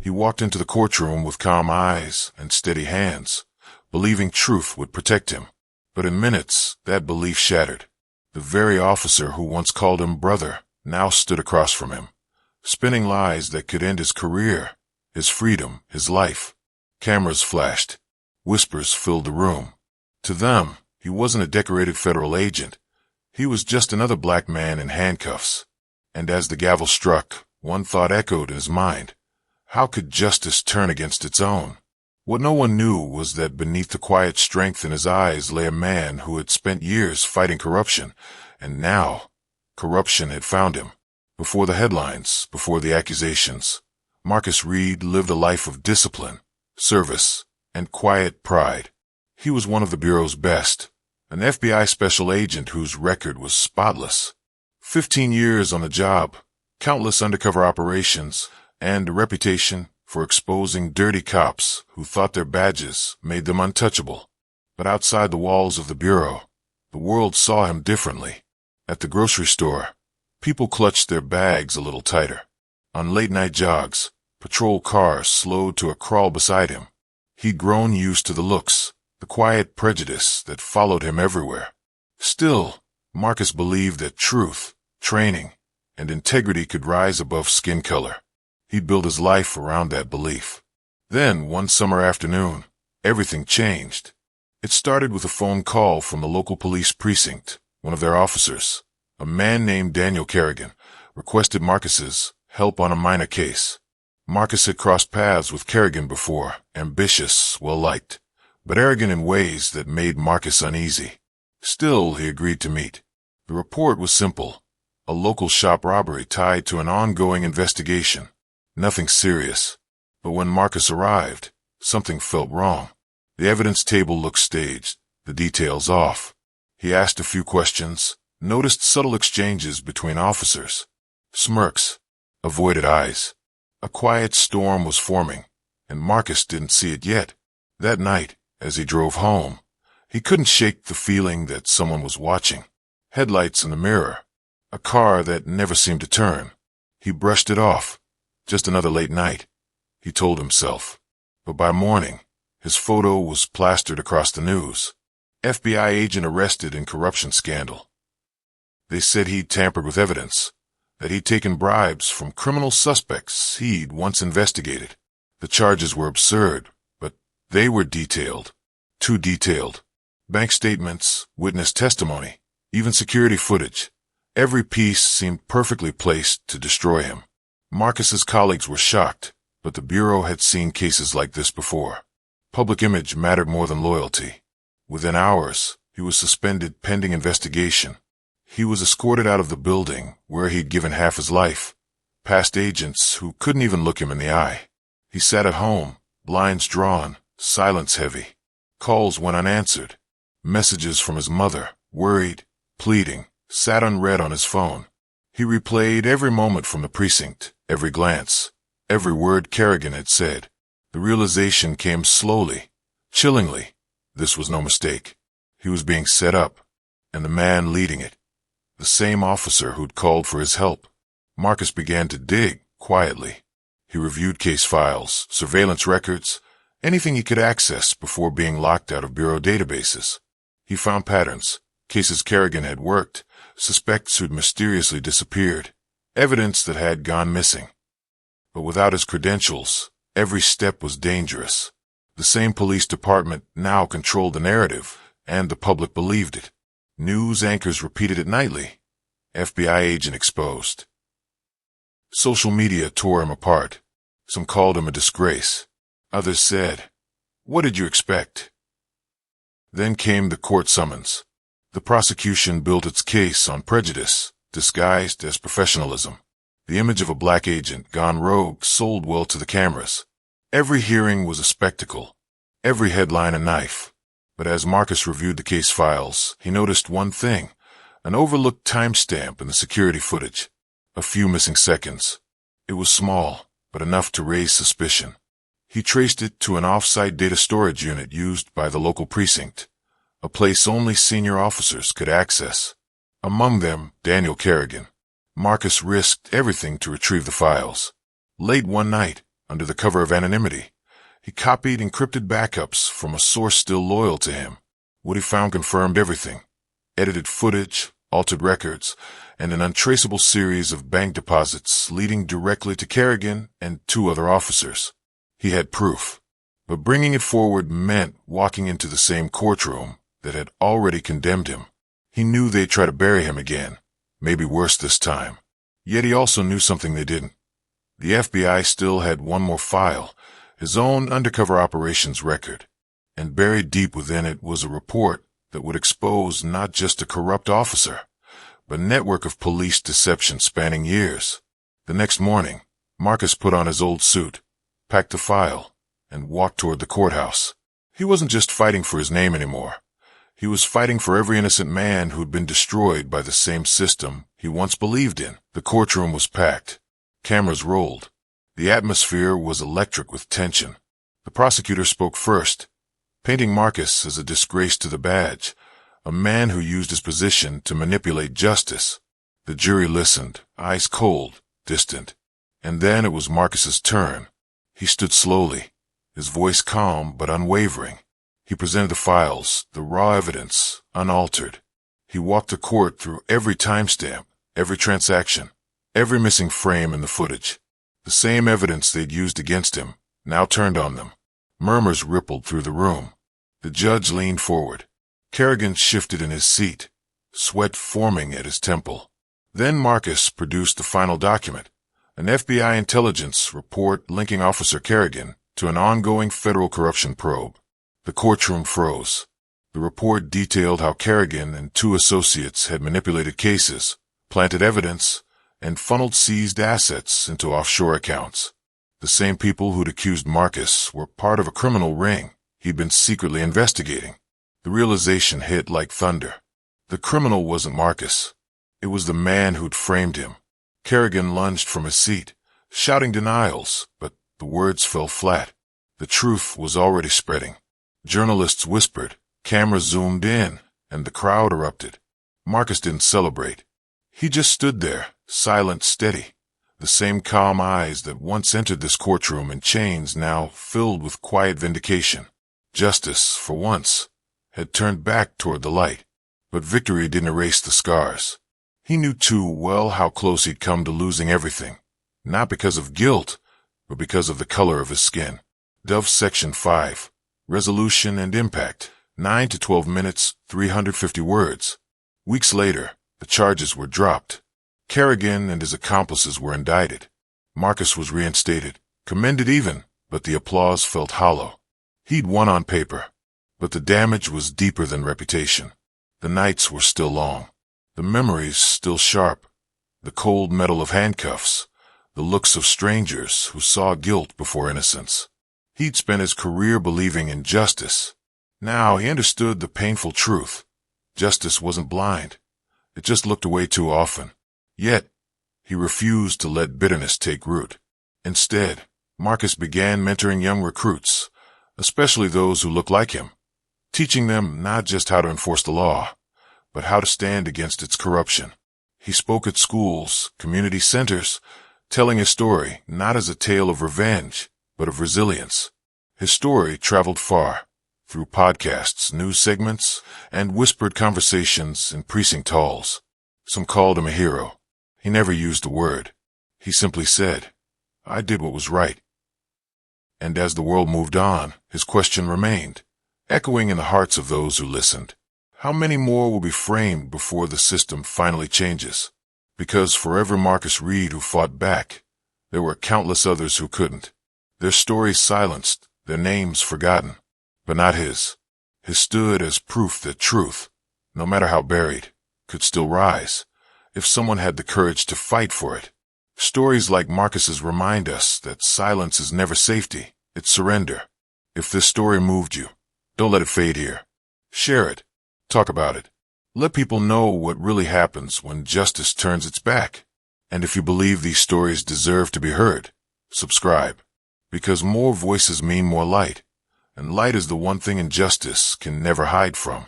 He walked into the courtroom with calm eyes and steady hands, believing truth would protect him. But in minutes, that belief shattered. The very officer who once called him brother now stood across from him, spinning lies that could end his career, his freedom, his life. Cameras flashed. Whispers filled the room. To them, he wasn't a decorated federal agent. He was just another black man in handcuffs. And as the gavel struck, one thought echoed in his mind. How could justice turn against its own? What no one knew was that beneath the quiet strength in his eyes lay a man who had spent years fighting corruption, and now corruption had found him. Before the headlines, before the accusations, Marcus Reed lived a life of discipline, service, and quiet pride. He was one of the Bureau's best, an FBI special agent whose record was spotless. 15 years on the job, countless undercover operations, and a reputation for exposing dirty cops who thought their badges made them untouchable. But outside the walls of the Bureau, the world saw him differently. At the grocery store, people clutched their bags a little tighter. On late-night jogs, patrol cars slowed to a crawl beside him. He'd grown used to the looks, the quiet prejudice that followed him everywhere. Still, Marcus believed that truth, training, and integrity could rise above skin color. He'd built his life around that belief. Then, one summer afternoon, everything changed. It started with a phone call from the local police precinct. One of their officers, a man named Daniel Kerrigan, requested Marcus's help on a minor case. Marcus had crossed paths with Kerrigan before, ambitious, well-liked, but arrogant in ways that made Marcus uneasy. Still, he agreed to meet. The report was simple: a local shop robbery tied to an ongoing investigation. Nothing serious. But when Marcus arrived, something felt wrong. The evidence table looked staged, the details off. He asked a few questions, noticed subtle exchanges between officers. Smirks, avoided eyes. A quiet storm was forming, and Marcus didn't see it yet. That night, as he drove home, he couldn't shake the feeling that someone was watching. Headlights in the mirror. A car that never seemed to turn. He brushed it off. Just another late night, he told himself. But by morning, his photo was plastered across the news. FBI agent arrested in corruption scandal. They said he'd tampered with evidence, that he'd taken bribes from criminal suspects he'd once investigated. The charges were absurd, but they were detailed. Too detailed. Bank statements, witness testimony, even security footage. Every piece seemed perfectly placed to destroy him. Marcus's colleagues were shocked, but the Bureau had seen cases like this before. Public image mattered more than loyalty. Within hours, he was suspended pending investigation. He was escorted out of the building where he'd given half his life, past agents who couldn't even look him in the eye. He sat at home, blinds drawn, silence heavy. Calls went unanswered. Messages from his mother, worried, pleading, sat unread on his phone. He replayed every moment from the precinct, every glance, every word Kerrigan had said. The realization came slowly, chillingly. This was no mistake. He was being set up, and the man leading it, the same officer who'd called for his help. Marcus began to dig, quietly. He reviewed case files, surveillance records, anything he could access before being locked out of Bureau databases. He found patterns, cases Kerrigan had worked, suspects who'd mysteriously disappeared, evidence that had gone missing. But without his credentials, every step was dangerous. The same police department now controlled the narrative, and the public believed it. News anchors repeated it nightly. FBI agent exposed. Social media tore him apart. Some called him a disgrace. Others said, "What did you expect?" Then came the court summons. The prosecution built its case on prejudice, disguised as professionalism. The image of a black agent gone rogue sold well to the cameras. Every hearing was a spectacle, every headline a knife. But as Marcus reviewed the case files, he noticed one thing, an overlooked timestamp in the security footage. A few missing seconds. It was small, but enough to raise suspicion. He traced it to an off-site data storage unit used by the local precinct, a place only senior officers could access. Among them, Daniel Kerrigan. Marcus risked everything to retrieve the files. Late one night, under the cover of anonymity, he copied encrypted backups from a source still loyal to him. What he found confirmed everything: edited footage, altered records, and an untraceable series of bank deposits leading directly to Kerrigan and two other officers. He had proof, but bringing it forward meant walking into the same courtroom that had already condemned him. He knew they'd try to bury him again, maybe worse this time. Yet he also knew something they didn't. The FBI still had one more file, his own undercover operations record, and buried deep within it was a report that would expose not just a corrupt officer, but a network of police deception spanning years. The next morning, Marcus put on his old suit, packed the file, and walked toward the courthouse. He wasn't just fighting for his name anymore. He was fighting for every innocent man who'd been destroyed by the same system he once believed in. The courtroom was packed. Cameras rolled. The atmosphere was electric with tension. The prosecutor spoke first, painting Marcus as a disgrace to the badge, a man who used his position to manipulate justice. The jury listened, eyes cold, distant. And then it was Marcus's turn. He stood slowly, his voice calm but unwavering. He presented the files, the raw evidence, unaltered. He walked the court through every timestamp, every transaction, every missing frame in the footage. The same evidence they'd used against him now turned on them. Murmurs rippled through the room. The judge leaned forward. Kerrigan shifted in his seat, sweat forming at his temple. Then Marcus produced the final document, an FBI intelligence report linking Officer Kerrigan to an ongoing federal corruption probe. The courtroom froze. The report detailed how Kerrigan and two associates had manipulated cases, planted evidence, and funneled seized assets into offshore accounts. The same people who'd accused Marcus were part of a criminal ring he'd been secretly investigating. The realization hit like thunder. The criminal wasn't Marcus. It was the man who'd framed him. Kerrigan lunged from his seat, shouting denials, but the words fell flat. The truth was already spreading. Journalists whispered, cameras zoomed in, and the crowd erupted. Marcus didn't celebrate. He just stood there, silent, steady. The same calm eyes that once entered this courtroom in chains now filled with quiet vindication. Justice, for once, had turned back toward the light. But victory didn't erase the scars. He knew too well how close he'd come to losing everything, not because of guilt, but because of the color of his skin. Dove Section 5. Resolution and impact. 9 to 12 minutes, 350 words. Weeks later, the charges were dropped. Kerrigan and his accomplices were indicted. Marcus was reinstated, commended even, but the applause felt hollow. He'd won on paper, but the damage was deeper than reputation. The nights were still long. The memories still sharp. The cold metal of handcuffs. The looks of strangers who saw guilt before innocence. He'd spent his career believing in justice. Now he understood the painful truth. Justice wasn't blind. It just looked away too often. Yet, he refused to let bitterness take root. Instead, Marcus began mentoring young recruits, especially those who looked like him, teaching them not just how to enforce the law, but how to stand against its corruption. He spoke at schools, community centers, telling his story not as a tale of revenge, but of resilience. His story traveled far, through podcasts, news segments, and whispered conversations in precinct halls. Some called him a hero. He never used the word. He simply said, "I did what was right." And as the world moved on, his question remained, echoing in the hearts of those who listened. How many more will be framed before the system finally changes? Because for every Marcus Reed who fought back, there were countless others who couldn't. Their stories silenced, their names forgotten. But not his. His stood as proof that truth, no matter how buried, could still rise, if someone had the courage to fight for it. Stories like Marcus's remind us that silence is never safety, it's surrender. If this story moved you, don't let it fade here. Share it. Talk about it. Let people know what really happens when justice turns its back. And if you believe these stories deserve to be heard, subscribe. Because more voices mean more light. And light is the one thing injustice can never hide from.